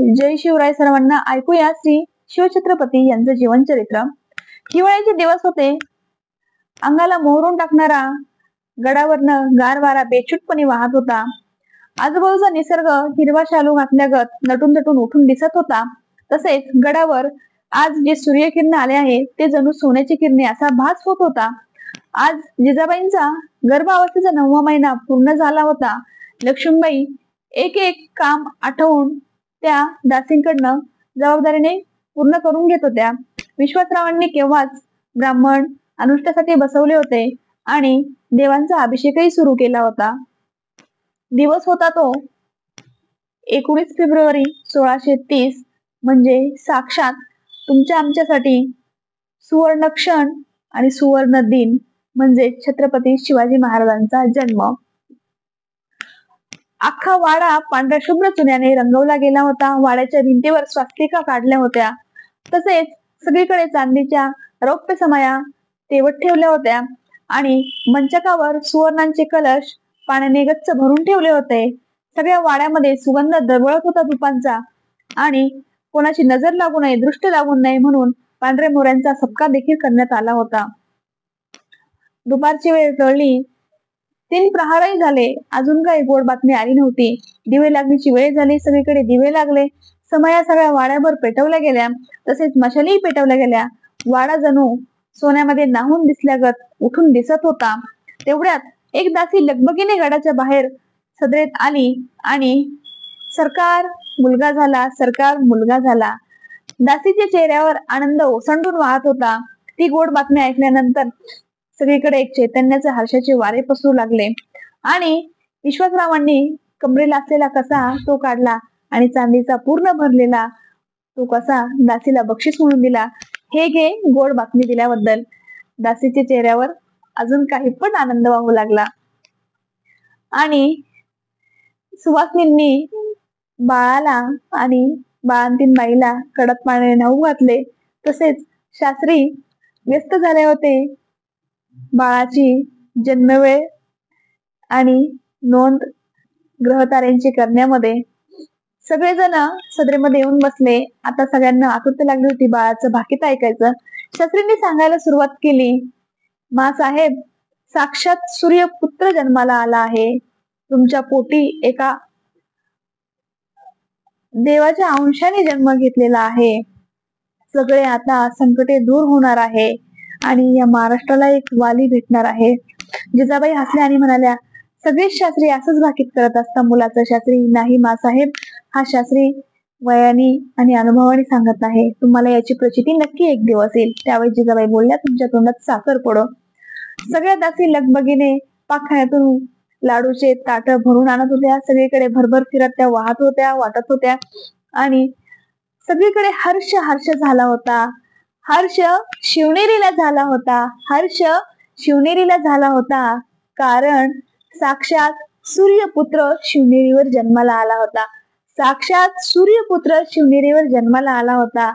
जय शिवराय सर्वांना. ऐकूया श्री शिवछत्रपती यांचं जीवन चरित्र. हिवाळ्याचे दिवस होते. अंगाला मोहरून टाकणारा गडावरनं गार वारा बेछूटपणे वाहत होता. आजूबाजूचा निसर्ग हिरवा शालू घातल्यागत नटून नटून उठून दिसत होता. तसेच गडावर आज जे सूर्यकिरण आले आहे ते जणू सोन्याची किरणे असा भास होत होता. आज जिजाबाईंचा गर्भावस्थेचा 9वा महिना पूर्ण झाला होता. लक्ष्मीबाई एक एक काम आठवून त्या दासींकडनं जबाबदारीने पूर्ण करून घेत होत्या. विश्वासरावांनी केव्हाच ब्राह्मण अनुष्ठासाठी बसवले होते आणि देवांचा अभिषेकही सुरू केला होता. दिवस होता तो 19 फेब्रुवारी 1630, म्हणजे साक्षात तुमच्या आमच्यासाठी सुवर्ण क्षण आणि सुवर्ण दिन, म्हणजे छत्रपती शिवाजी महाराजांचा जन्म. अख्खा वाडा पांढऱ्या शुभ्र चुन्याने रंगवला गेला होता. वाड्याच्या भिंतीवर स्वास्तिका काढल्या होत्या. तसेच सगळीकडे चांदीच्या रौप्य समया तेवत ठेवल्या होत्या आणि मंचकावर सुवर्णांचे कलश पाण्याने गच्च भरून ठेवले होते. सगळ्या वाड्यामध्ये सुगंध दरवळत होता धुपांचा आणि कोणाची नजर लागू नये, दृष्टी लागू नये म्हणून पांढऱ्या मोऱ्यांचा सत्कार देखील करण्यात आला होता. दुपारची वेळ टळली. 3 प्रहारही झाले. अजून काही गोड बातमी आली नव्हती. दिवे लागण्याची वेळ झाली. सगळीकडे दिवे लागले. समया सगळ्या वाड्याभर पेटवल्या गेल्या. तसेच मशालीही पेटवल्या गेल्या. वाडा जणू सोन्यामध्ये नाहून दिसल्यागत उठून दिसत होता. तेवढ्यात एक दासी लगबगीने गडाच्या बाहेर सदरेत आली आणि सरकार मुलगा झाला, सरकार मुलगा झाला. दासीच्या चेहऱ्यावर आनंद ओसंडून वाहत होता. ती गोड बातमी ऐकल्यानंतर सगळीकडे एक चैतन्याचे हर्षाचे वारे पसरू लागले आणि विश्वासरावांनी कमरेला असलेला कसा तो काढला आणि चांदीचा पूर्ण भरलेला तो कसा दासीला बक्षीस म्हणून दिला. हे घे गोड बातमी दिल्याबद्दल. दासीच्या चेहऱ्यावर अजून काही पण आनंद वाहू लागला आणि सुवासिनींनी बाळाला आणि बाळंतीण बाईला कडक पाण्याने न्हाऊ घातले. तसेच शास्त्री व्यस्त झाले होते बाळाची जन्मवेळ आणि नोंद ग्रहताऱ्यांची करण्यामध्ये. सगळेजण सदरेमध्ये येऊन बसले. आता सगळ्यांना आतुरता लागली होती बाळाचं भाकीत ऐकायचं. शास्त्रींनी सांगायला सुरुवात केली, मा साहेब, साक्षात सूर्यपुत्र जन्माला आला आहे. तुमच्या पोटी एका देवाच्या अंशाने जन्म घेतलेला आहे. सगळे आता संकटे दूर होणार आहे आणि या महाराष्ट्राला एक वाली भेटणार आहे. जिजाबाई हसल्या आणि म्हणाल्या, सगळेच शास्त्री असंच भाकीत करत असता मुलाचं. शास्त्री, नाही मासाहेब, हा शास्त्री वयाने आणि अनुभवाने सांगत आहे. तुम्हाला याची प्रचिती नक्की एक दिवस येईल. त्यावेळी जिजाबाई बोलल्या, तुमच्या तोंडात साखर पडो. सगळ्या दासी लगबगीने पाकखान्यातून लाडूचे ताट भरून आणत होत्या. सगळीकडे भरभर फिरत त्या वाहत होत्या, वाटत होत्या आणि सगळीकडे हर्ष हर्ष झाला होता. हर्ष शिवनेरीला झाला होता. हर्ष शिवनेरीला झाला होता. कारण साक्षात सूर्यपुत्र शिवनेरीवर जन्माला आला होता. साक्षात सूर्यपुत्र शिवनेरीवर जन्माला आला होता.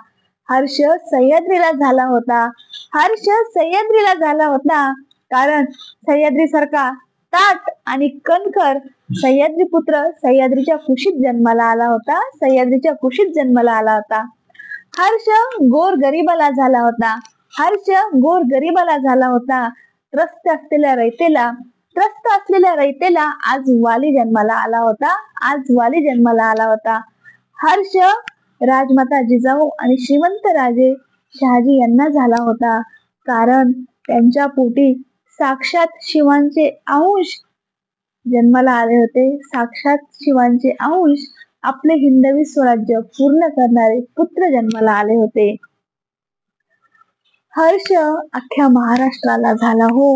हर्ष सह्याद्रीला झाला होता. हर्ष सह्याद्रीला झाला होता. कारण सह्याद्री सारखा ताट आणि कणखर सह्याद्री पुत्र सह्याद्रीच्या कुशीत जन्माला आला होता. सह्याद्रीच्या कुशीत जन्माला आला होता. हर्ष गोर गरिबाला झाला होता. हर्ष गोर गरिबाला झाला होता. त्रस्त असलेल्या रयतेला आज वाली जन्माला आला होता. आज वाली जन्माला आला होता. हर्ष राजमाता जिजाऊ आणि श्रीमंत राजे शहाजी यांना झाला होता. कारण त्यांच्या पोटी साक्षात शिवांचे अंश जन्माला आले होते. साक्षात शिवांचे अंश आपले हिंदवी स्वराज्य पूर्ण करणारे पुत्र जन्माला आले होते. हर्ष अख्ख्या महाराष्ट्राला झाला हो.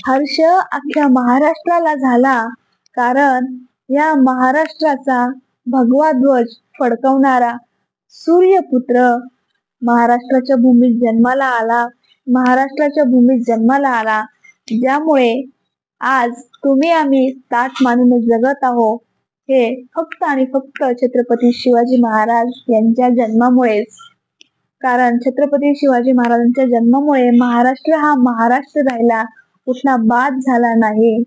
हर्ष अख्ख्या महाराष्ट्राला झाला. कारण या महाराष्ट्राचा भगवा ध्वज फडकवणारा सूर्यपुत्र महाराष्ट्राच्या भूमीत जन्माला आला. महाराष्ट्राच्या भूमीत जन्माला आला. ज्यामुळे आज तुम्ही आम्ही ताठ मानून जगत आहोत. हे फक्त आणि फक्त छत्रपती शिवाजी महाराज यांच्या जन्मामुळेच. कारण छत्रपती शिवाजी महाराजांच्या जन्मामुळे महाराष्ट्र हा महाराष्ट्र राहिला. कुठला बाद झाला नाही.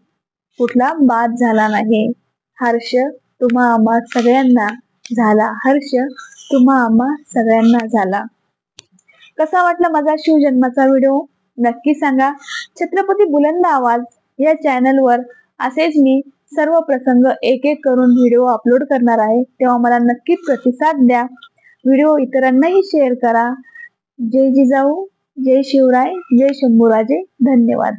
कुठला बाद झाला नाही. हर्ष तुम्हा आम्हा सगळ्यांना झाला हर्ष तुम्हा आम्हा सगळ्यांना झाला. कसा वाटला माझा शिवजन्माचा व्हिडिओ नक्की सांगा. छत्रपती बुलंद आवाज या चॅनलवर असेच मी सर्व प्रसंग एक एक करून व्हिडिओ अपलोड करणार आहे, तेव्हा मला नक्की प्रतिसाद द्या. व्हिडिओ इतरांनाही शेअर करा. जय जिजाऊ, जय शिवराय, जय शंभूराजे. धन्यवाद.